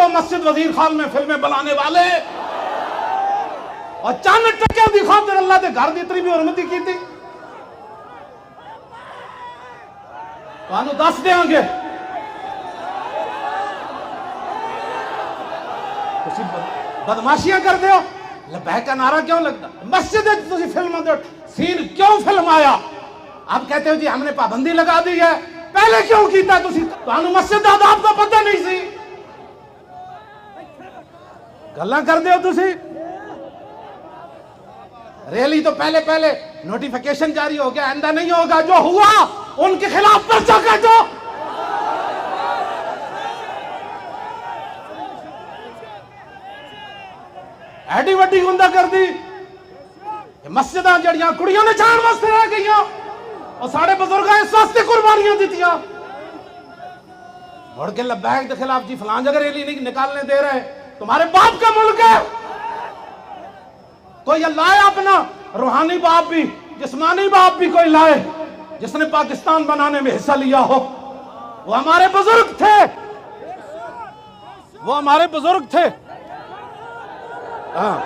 मस्जिद वजीर खान में फिल्में बनाने वाले और चंद टके की खातिर अल्लाह के घर की इतनी भी हुरमती की थी। तो दस देंगे बदमाशियां कर दो। लबैक का नारा क्यों लगता? मस्जिद फिल्म दो सीन क्यों फिल्म आया? आप कहते हो जी हमने पाबंदी लगा दी है, पहले क्यों किया? तो मस्जिद आदाब का पता नहीं सी, गल्ला कर दो तुसी। रैली तो पहले पहले नोटिफिकेशन जारी हो गया, आइंदा नहीं होगा। जो हुआ उनके खिलाफ पर्चा काटो। एडी वड्डी गुंदा कर दी। मस्जिद जड़ियां कुड़ियों ने जान वास्ते रह गई और साढ़े बुजुर्ग इस वास्ते कुर्बानियां दितियां। मुड़ के लबैक के खिलाफ जी फलां जगह रैली नहीं निकालने दे रहे, तुम्हारे बाप का मुल्क है। कोई लाए अपना रूहानी बाप भी, जिस्मानी बाप भी कोई लाए जिसने पाकिस्तान बनाने में हिस्सा लिया हो। वो हमारे बुजुर्ग थे, वो हमारे बुजुर्ग थे। हाँ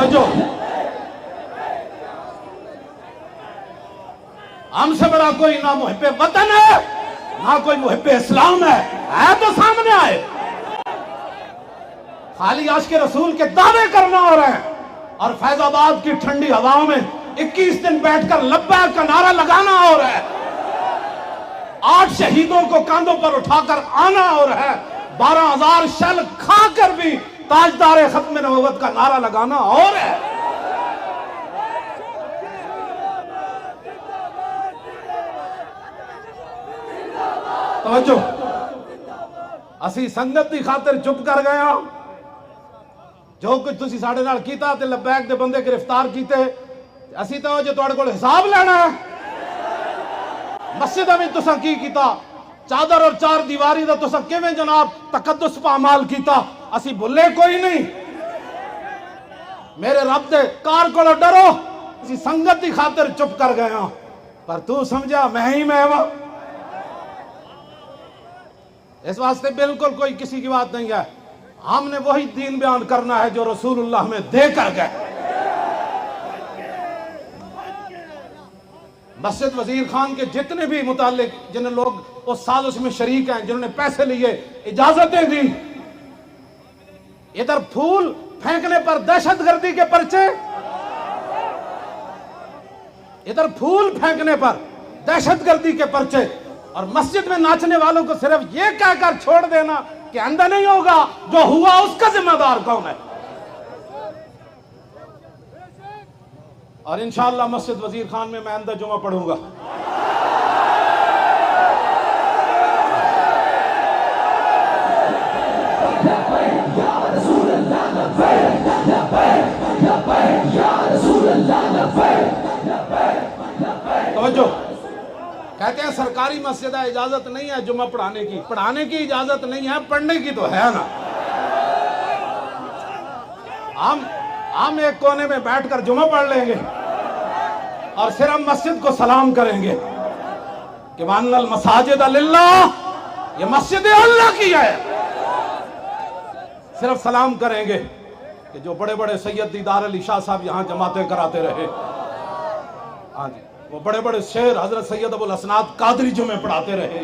जो हमसे बड़ा कोई ना मुहिब्बे वतन है ना कोई मुहिब्बे इस्लाम है तो सामने आए। खाली आशिक रसूल के दावे करना हो रहे हैं और फैजाबाद की ठंडी हवाओं में 21 दिन बैठकर लब्बैक का नारा लगाना हो रहा है। 8 शहीदों को कांधों पर उठाकर आना हो रहा है। 12,000 शल खाकर भी ताजदार खत्म नबूवत का नारा लगाना और है। तवज्जो, असी संगत की खातिर चुप कर गए। जो कुछ तुसी साडे नाल कीता ते लबैक दे बंदे गिरफ्तार कीते, असी तो जो तुहाडे कोल हिसाब लेना है। मस्जिद में तुसा की कीता? चादर और चार दीवारी दा तुसा किवें जनाब तकद्दुस पामाल कीता? असी भुले कोई नहीं। मेरे रब दे कार कोलो डरो। असी संगत की खातिर चुप कर गए हां, पर तू समझा मैं ही मैं वा। इस वास्ते बिल्कुल कोई किसी की बात नहीं है। हमने वही दीन बयान करना है जो रसूलुल्लाह में देकर गए। मस्जिद वजीर खान के जितने भी मुतालिक जिन लोग उस साजिश में शरीक हैं, जिन्होंने पैसे लिए, इजाजतें दी, इधर फूल फेंकने पर दहशतगर्दी के पर्चे, इधर फूल फेंकने पर दहशतगर्दी के पर्चे, और मस्जिद में नाचने वालों को सिर्फ ये कहकर छोड़ देना कि आइंदा नहीं होगा। जो हुआ उसका जिम्मेदार कौन है? और इंशाअल्लाह मस्जिद वजीर खान में मैं आइंदा जुमा पढ़ूंगा। तो कहते हैं सरकारी मस्जिद है, इजाजत नहीं है जुमा पढ़ाने की। पढ़ाने की इजाजत नहीं है, पढ़ने की तो है ना। हम एक कोने में बैठकर जुमा पढ़ लेंगे और फिर हम मस्जिद को सलाम करेंगे कि वन्नल मसाजिद लिल्लाह, ये मस्जिद अल्लाह की है। सिर्फ सलाम करेंगे कि जो बड़े बड़े सैयद दीदार अली शाह साहब यहां जमातें कराते रहे, हाँ जी, वो बड़े बड़े शेर हजरत सैयद अबुल हसनात कादरी जुमे पढ़ाते रहे,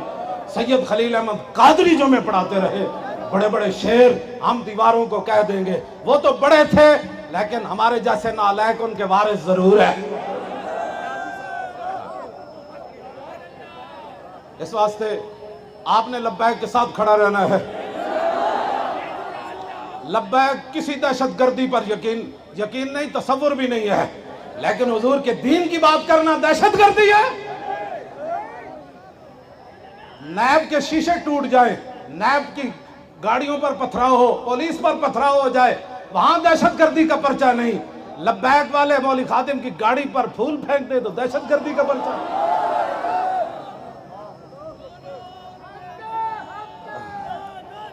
सैयद खलील अहमद कादरी जुमे पढ़ाते रहे, बड़े बड़े शेर हम दीवारों को कह देंगे। वो तो बड़े थे, लेकिन हमारे जैसे नालायक उनके वारिस जरूर है। इस वास्ते आपने लब्बैक के साथ खड़ा रहना है। लब्बैक किसी दहशतगर्दी पर यकीन नहीं, तसव्वुर भी नहीं है, लेकिन हुजूर के दीन की बात करना दहशतगर्दी है। नैब के शीशे टूट जाए, नैब की गाड़ियों पर पथराव हो, पुलिस पर पथराव हो जाए, वहां दहशतगर्दी का पर्चा नहीं। लब्बैक वाले मौली खादिम की गाड़ी पर फूल फेंक दे तो दहशतगर्दी का पर्चा।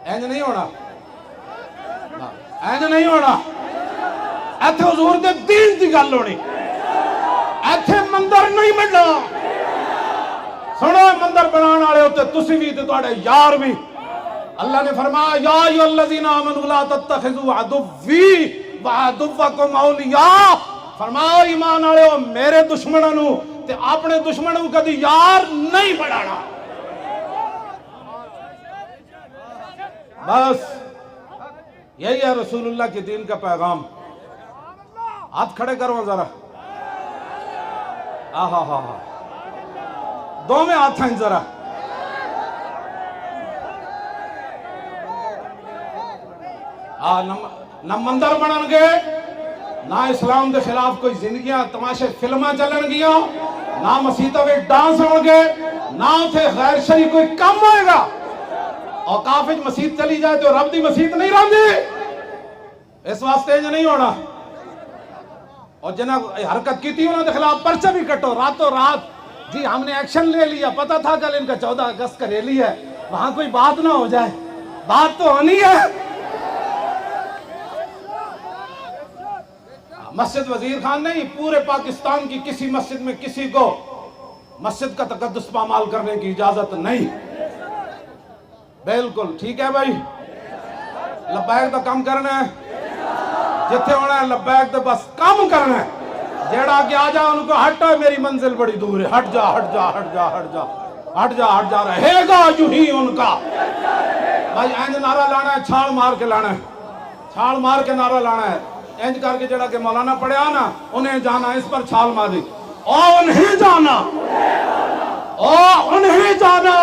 इंज नहीं होना, इंज नहीं होना। इत्थे हुजूर दे दीन दी गल होनी, इत्थे मंदिर नहीं बनना, सुनो मंदिर बनाने वाले होते तुसी भी ते तुहाडे यार भी। अल्लाह ने फरमाया या अय्युहल्लज़ीना आमनू ला तत्तखिज़ू अदुव्वी व अदुव्वकुम औलिया। फरमाओ ईमान वाले हो मेरे दुश्मनों नू ते अपने दुश्मनों कदी यार नहीं बनाना। बस यही है रसूलुल्लाह के दीन का पैगाम। हाथ खड़े करो जरा। आहा हा हा दो में हाथ हैं जरा। ना मंदिर बनन गए, ना इस्लाम के खिलाफ कोई जिंदगियां तमाशे फिल्मा चलन गिया, ना मसीता में डांस हो गए, ना उथे गैर शरी कोई कम होएगा। और काफिज मसीत चली जाए तो रब दी मसीत नहीं रही। इस वास्ते नहीं होना। और जना हरकत की थी उन्होंने खिलाफ पर्चा भी कटो रातों रात। जी हमने एक्शन ले लिया, पता था कल इनका 14 अगस्त का रैली है, वहां कोई बात ना हो जाए। बात तो होनी है। मस्जिद वजीर खान नहीं, पूरे पाकिस्तान की किसी मस्जिद में किसी को मस्जिद का तकद्दुस पामाल करने की इजाजत नहीं। बिल्कुल ठीक है भाई। लब्बैक तो कम करना है, जिथे होना है लब्बैक तो बस कम करना है। जेड़ा के आ जा उनको हटो, मेरी मंजिल बड़ी दूर है, हट जा हट जा हट जा हट जा हट जा हट जा। रहेगा यूं ही उनका। भाई इंज नारा लाना है, छाल मार के लाना है, छाल मार के नारा लाना है। इंज करके जड़ा के मौलाना पढ़िया ना उन्हें जाना, इस पर छाल मारी। ओ उन्हें जाना, ओ उन्हें जाना।